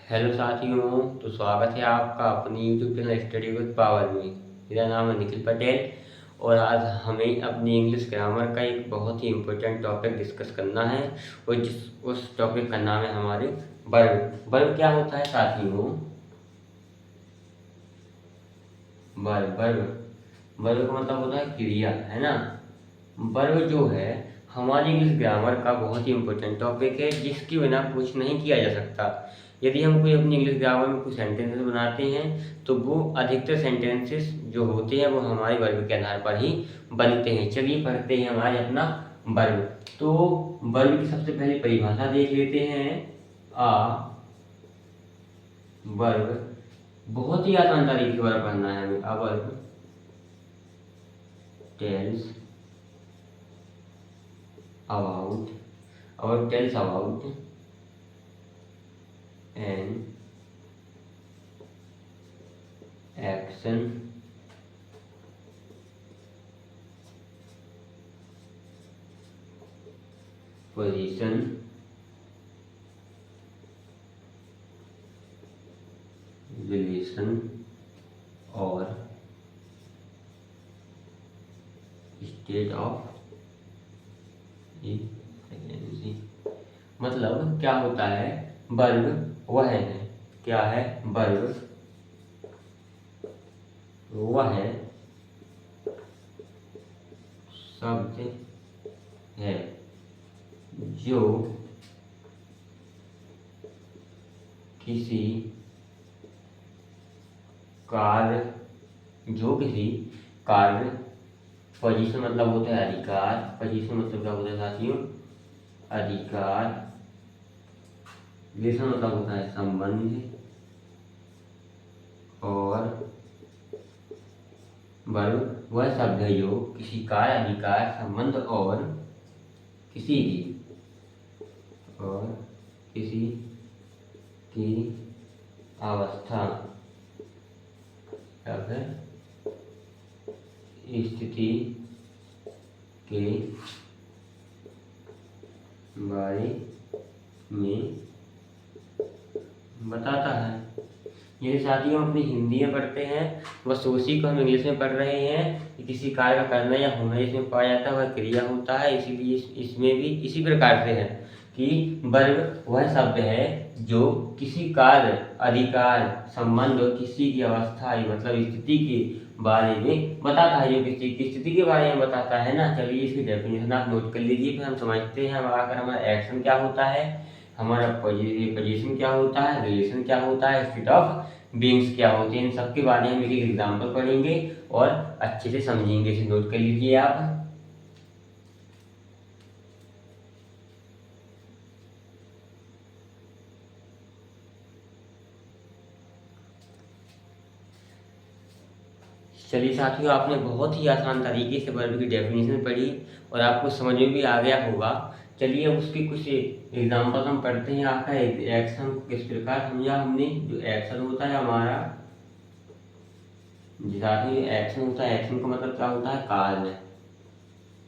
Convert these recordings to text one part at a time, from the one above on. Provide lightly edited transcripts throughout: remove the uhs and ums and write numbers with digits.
Hello साथियों, तो स्वागत है आपका अपनी YouTube channel study with power में। मेरा नाम है निखिल पटेल और आज हमें अपनी इंग्लिश ग्रामर का एक बहुत ही इम्पोर्टेंट टॉपिक डिस्कस करना है। और उस टॉपिक का नाम है हमारे वर्ब। वर्ब क्या होता है साथियों? वर्ब वर्ब वर्ब का मतलब होता है क्रिया, है ना। वर्ब जो है हमारी इंग्लिश ग्रामर का बहुत ही इम्पोर्टेंट टॉपिक है, जिसकी बिना कुछ नहीं किया जा सकता। यदि हम कोई अपनी इंग्लिश ग्रामर में कुछ सेंटेंसेस बनाते हैं तो वो अधिकतर सेंटेंसेस जो होते हैं वो हमारे वर्ब के आधार पर ही बनते हैं। चलिए पढ़ते हैं हमारे अपना वर्ब। तो वर्ब की सबसे पहले परिभाषा देख लेते हैं। आ वर्ब, बहुत ही आसान तरीके से वर्ब पढ़ना है हमें। A verb tells about tells about an action position relation और state of प्रेगनेंसी। मतलब क्या होता है? वर्ब वह है, क्या है? वर्ब वह है शब्द है जो किसी कार्य पोजीशन मतलब होता है अधिकार। पोजीशन मतलब क्या होता है साथियों? अधिकार। रिलेशन मतलब होता है संबंध। और वर्ब वह शब्द है जो किसी कार्य, अधिकार, संबंध और किसी की अवस्था या फिर स्थिति के बारे में बताता है। ये साथियों हम अपनी हिंदी में पढ़ते हैं, बस उसी को हम इंग्लिश में पढ़ रहे हैं कि किसी कार्य का करना या होना इसमें पाया जाता है वह क्रिया होता है। इसीलिए इसमें भी इसी प्रकार से है कि वर्ब वह शब्द है जो किसी कार्य, अधिकार, संबंध और किसी की अवस्था मतलब स्थिति के बारे में बताता है। जो किसी की स्थिति के बारे में बताता है ना। चलिए इसकी डेफिनेशन आप नोट कर लीजिए, फिर हम समझते हैं। आकर हमारा एक्शन क्या होता है, हमारा पोजीशन क्या होता है, रिलेशन क्या होता है, स्टेट ऑफ बीइंग्स क्या होते हैं। इन सब के बारे में हम एक एग्जाम्पल पढ़ेंगे और अच्छे से समझेंगे। इसे नोट कर लीजिए आप। चलिए साथियों, आपने बहुत ही आसान तरीके से वर्ब की डेफिनेशन पढ़ी और आपको समझ में भी आ गया होगा। चलिए अब उसके कुछ एग्जाम्पल हम पढ़ते हैं। आपका एक्शन को किस प्रकार समझा हमने। जो एक्शन होता है हमारा, साथियों एक्शन होता है, एक्शन का मतलब क्या होता है? कार्य।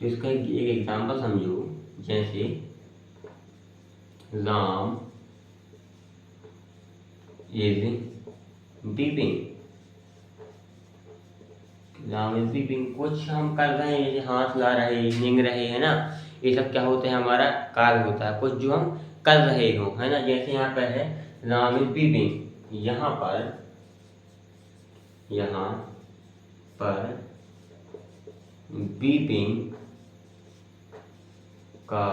तो इसका एक एग्जाम्पल समझो। जैसे Ram is weeping. Ram is weeping, कुछ हम कर रहे हैं, जैसे हाथ ला रहे, निंग रहे, है ना। ये सब क्या होते हैं? हमारा कार्य होता है, कुछ जो हम कर रहे हो, है ना। जैसे यहाँ पर है राम इज वीपिंग। यहाँ पर वीपिंग का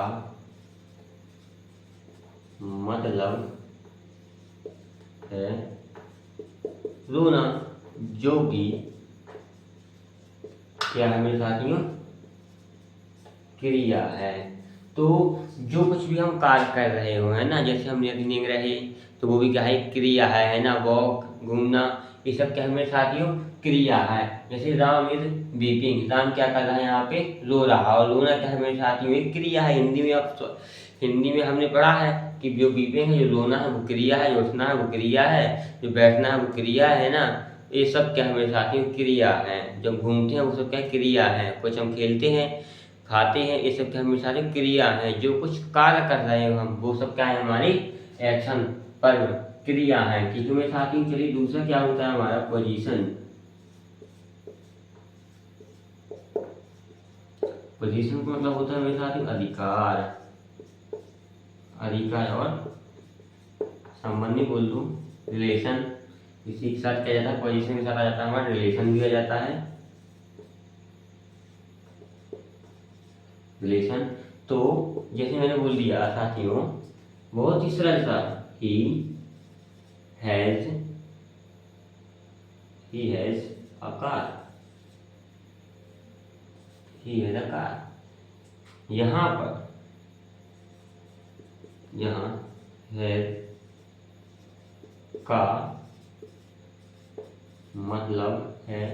मतलब है रोना, जो कि क्या है मेरे साथियों? क्रिया है। तो जो कुछ भी हम कार्य कर रहे हो, है ना, जैसे हम यदि निंग रहे तो वो भी क्या है? क्रिया है ना। वॉक, घूमना, ये सब क्या है मेरे साथियों? क्रिया है। जैसे राम इज वीपिंग, राम क्या कर रहा है? यहाँ पे रो रहा। और रोना क्या है मेरे साथियों? एक क्रिया है। हिंदी में हमने पढ़ा है कि जो वीपिंग है, जो रोना है वो क्रिया है, जो उठना है वो क्रिया है, जो बैठना है वो क्रिया है ना। ये सब क्या है मेरे साथियों? क्रिया है। जब घूमते हैं वो सब क्या है? क्रिया है। कुछ हम खेलते हैं, खाते हैं, ये सब क्या है मेरे साथियों? क्रिया है। जो कुछ कार्य कर रहे हो हम, वो सब क्या है? हमारी एक्शन, वर्ब। क्रिया है। ठीक है मेरे साथियों, चलिए दूसरा क्या होता है हमारा पोजीशन। पोजीशन का मतलब होता है मेरे साथियों अधिकार, अधिकार और संबंधी बोल दूं रिलेशन, इसी के साथ क्या जाता है, पोजीशन के साथ आ जाता है हमारा रिलेशन भी आ जाता है, रिलेशन। तो जैसे मैंने बोल दिया साथियों बहुत ही सरल सा, he has a car, he has a car. यहाँ पर यहाँ हैज का मतलब है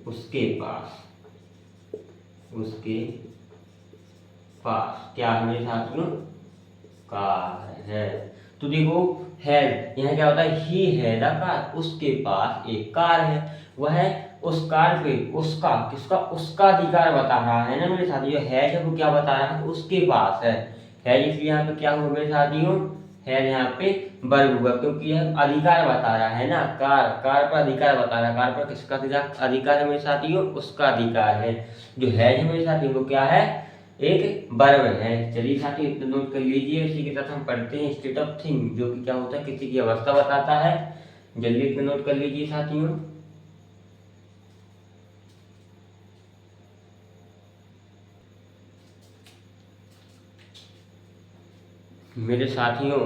उसके पास, उसके पास क्या है मेरे साथियों, कार है। तो देखो हैज यहाँ क्या होता है, ही हैज अ कार, उसके पास एक कार है। वह उस कार पे उसका किसका उसका अधिकार बता रहा है ना मेरे साथियों। हैज है वो क्या बता रहा है, उसके पास है इसलिए यहाँ पे क्या हुआ मेरे साथियों, है यहाँ पे वर्ब हुआ, क्योंकि यह अधिकार बता रहा है ना, कार कार पर अधिकार बता रहा है। कार पर किसका अधिकार है मेरे साथियों, उसका अधिकार है। जो है मेरे साथियों वो क्या है, एक वर्ब है। चलिए साथियों इतना नोट कर लीजिए। इसी के साथ हम पढ़ते हैं स्टेट ऑफ थिंग, जो कि क्या होता है किसी की अवस्था बताता है। जल्दी इतना नोट कर लीजिए साथियों। मेरे साथियों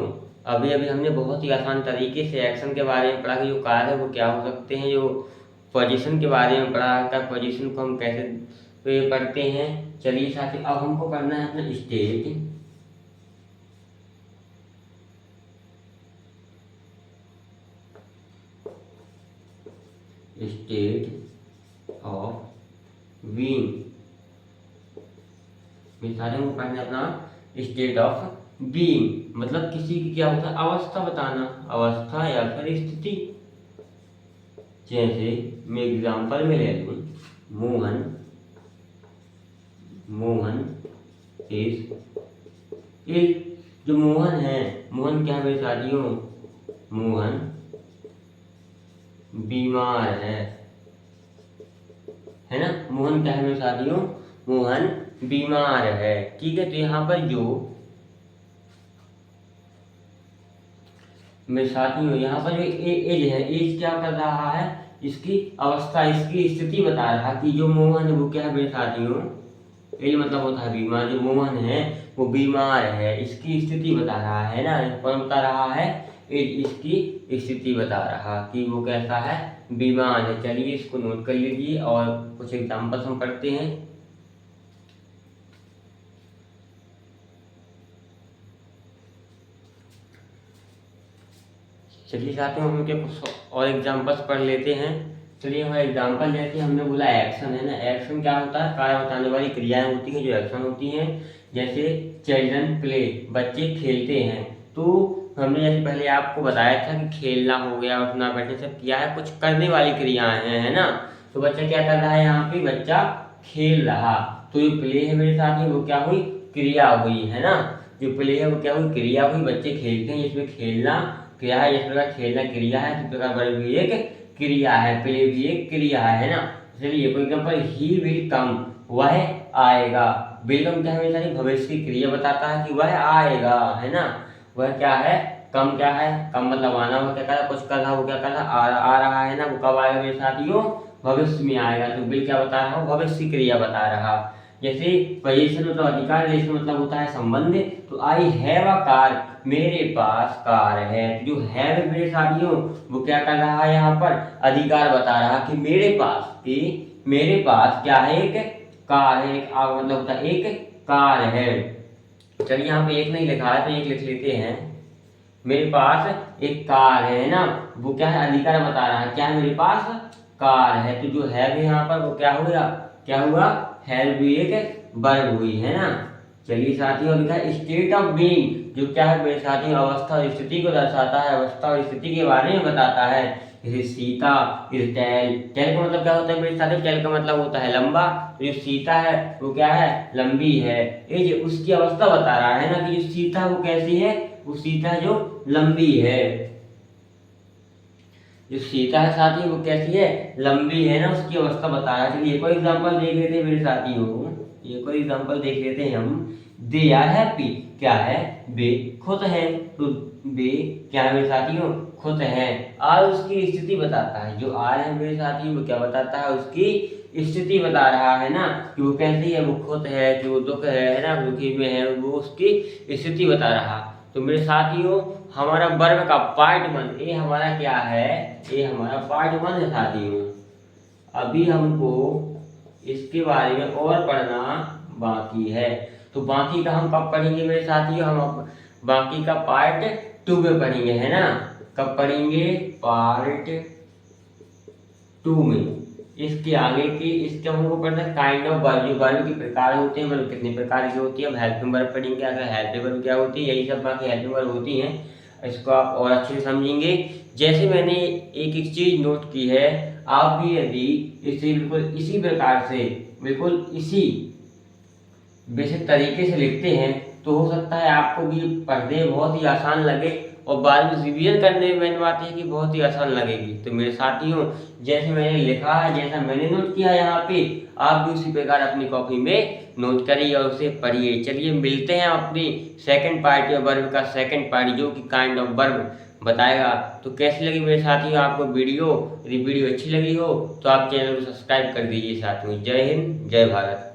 अभी अभी हमने बहुत ही आसान तरीके से एक्शन के बारे में पढ़ा कि जो कार्य है वो क्या हो सकते हैं, जो पोजीशन के बारे में पढ़ा था, पोजीशन को हम कैसे पढ़ते हैं। चलिए साथियों अब हमको करना है अपना स्टेट ऑफ बीइंग। मेरे साथियों को पढ़ना है अपना स्टेट ऑफ बीइंग, मतलब किसी की क्या होता है अवस्था बताना, अवस्था या फिर स्थिति। जैसे मैं एग्जांपल में ले लूं, मोहन इज इल। जो मोहन है, मोहन क्या है मेरे साथियों, मोहन बीमार है ना। मोहन क्या है मेरे साथियों, मोहन बीमार है। ठीक है, तो यहाँ पर जो मेरे साथियों यहाँ पर जो एज है, एज क्या कर रहा है, इसकी अवस्था इसकी स्थिति बता रहा है कि जो मोहन है वो क्या है मेरे साथियों, एज मतलब होता है बीमार। जो मोहन है वो बीमार है, इसकी स्थिति बता रहा है ना। कौन बता रहा है, एज इसकी स्थिति बता रहा कि वो कैसा है, बीमार है। चलिए इसको नोट कर लीजिए और कुछ एग्जाम्पल्स हम पढ़ते हैं। चलिए साथियों हम कुछ और एग्जांपल्स पढ़ लेते हैं। चलिए हमारा एग्जांपल जैसे हमने बोला एक्शन है ना, एक्शन क्या होता है, कार्य बताने वाली क्रियाएं होती हैं जो एक्शन होती हैं। जैसे चिल्ड्रन प्ले, बच्चे खेलते हैं। तो हमने जैसे पहले आपको बताया था कि खेलना हो गया, उठना बैठना सब किया है, कुछ करने वाली क्रियाएं हैं है ना। तो बच्चा क्या कर रहा है, यहाँ पे बच्चा खेल रहा। तो ये प्ले है मेरे साथ ही वो क्या हुई, क्रिया हुई है ना। जो प्ले है वो क्या हुई, क्रिया हुई। बच्चे खेलते हैं, इसमें खेलना क्रिया है, इस प्रकार खेलना क्रिया है, इस प्रकार वर्ब भी एक क्रिया है, प्ले भी एक क्रिया है ना। चलिए for example he will come, वह आएगा। विल कम क्या है मेरे भविष्य की क्रिया बताता है कि वह आएगा है ना। वह क्या है, कम क्या है, कम मतलब आना। वो क्या कर रहा, कुछ कर रहा, वो क्या कर रहा, आ रहा है ना। वो कब आएगा मेरे साथियों, भविष्य में आएगा। तो विल क्या बता रहा, भविष्य की क्रिया बता रहा। जैसे पोजीशन मतलब अधिकार, रिलेशन मतलब होता है संबंध। तो आई हैव अ कार, मेरे पास कार है। जो हैव मेरे साथियों वो क्या कर रहा है, यहाँ पर अधिकार बता रहा कि मेरे पास क्या है, एक कार है। एक मतलब होता है एक कार है। चलिए यहाँ पे एक नहीं लिखा है तो एक लिख लेते हैं। मेरे पास एक कार है ना, वो क्या है अधिकार बता रहा है, क्या है मेरे पास कार है। तो जो है यहाँ पर वो क्या हुआ, हैव भी एक वर्ब हुई है ना। चलिए साथियों लिखा है स्टेट ऑफ बीइंग, जो क्या है मेरे साथियों अवस्था और स्थिति को दर्शाता है, अवस्था और स्थिति के बारे में बताता है। जैसे सीता इज टेल, टेल का मतलब क्या होता है मेरे साथियों, टेल का मतलब होता है लंबा। तो जो सीता है वो क्या है, लंबी है। ये जो उसकी अवस्था बता रहा है ना कि जो सीता वो कैसी है, वो सीता जो लंबी है। जो सीता है साथी वो कैसी है, लंबी है ना, उसकी अवस्था बता रहा है। चलिए एक और एग्जाम्पल देख लेते हैं मेरे साथियों, एक और एग्जाम्पल देख लेते हैं हम। दे आर हैप्पी, क्या है, वे खुश हैं। तो वे क्या है मेरे साथियों, खुश हैं। आर उसकी स्थिति बताता है, जो आर है मेरे साथियों वो क्या बताता है, उसकी स्थिति बता रहा है ना, कि वो कैसी है, वो खुश है कि वो दुख है ना, दुखी में है, वो उसकी स्थिति बता रहा। तो मेरे साथियों हमारा वर्ब का पार्ट 1 ये हमारा क्या है, ये हमारा पार्ट 1 है साथियों। अभी हमको इसके बारे में और पढ़ना बाकी है। तो बाकी का हम कब पढ़ेंगे मेरे साथियों, हम बाकी का पार्ट 2 में पढ़ेंगे, है ना। कब पढ़ेंगे, पार्ट 2 में। इसके आगे की इसके हमको पढ़ना है काइंड ऑफ वर्ब, जो वर्ब के प्रकार होते हैं, मतलब कितने प्रकार की होती है। हम हेल्पिंग वर्ब पढ़ेंगे, अगर हेल्पिंग वर्ब क्या होती है, यही सब बाकी हेल्पिंग वर्ब होती हैं। इसको आप और अच्छे से समझेंगे। जैसे मैंने एक एक चीज नोट की है, आप भी यदि इसे बिल्कुल इसी प्रकार से, बिल्कुल इसी बेसिक तरीके से लिखते हैं, तो हो सकता है आपको भी पढ़ने में बहुत ही आसान लगे, और बाद में रिवीजन करने में मैंने बात है कि बहुत ही आसान लगेगी। तो मेरे साथियों जैसे मैंने लिखा है, जैसा मैंने नोट किया है यहाँ पे, आप भी उसी प्रकार अपनी कॉपी में नोट करिए और उसे पढ़िए। चलिए मिलते हैं अपनी सेकंड पार्ट या वर्ब का सेकंड पार्ट, जो कि काइंड ऑफ वर्ब बताएगा। तो कैसी लगी मेरे साथियों आपको वीडियो, यदि वीडियो अच्छी लगी हो तो आप चैनल को सब्सक्राइब कर दीजिए साथियों। जय हिंद, जय भारत।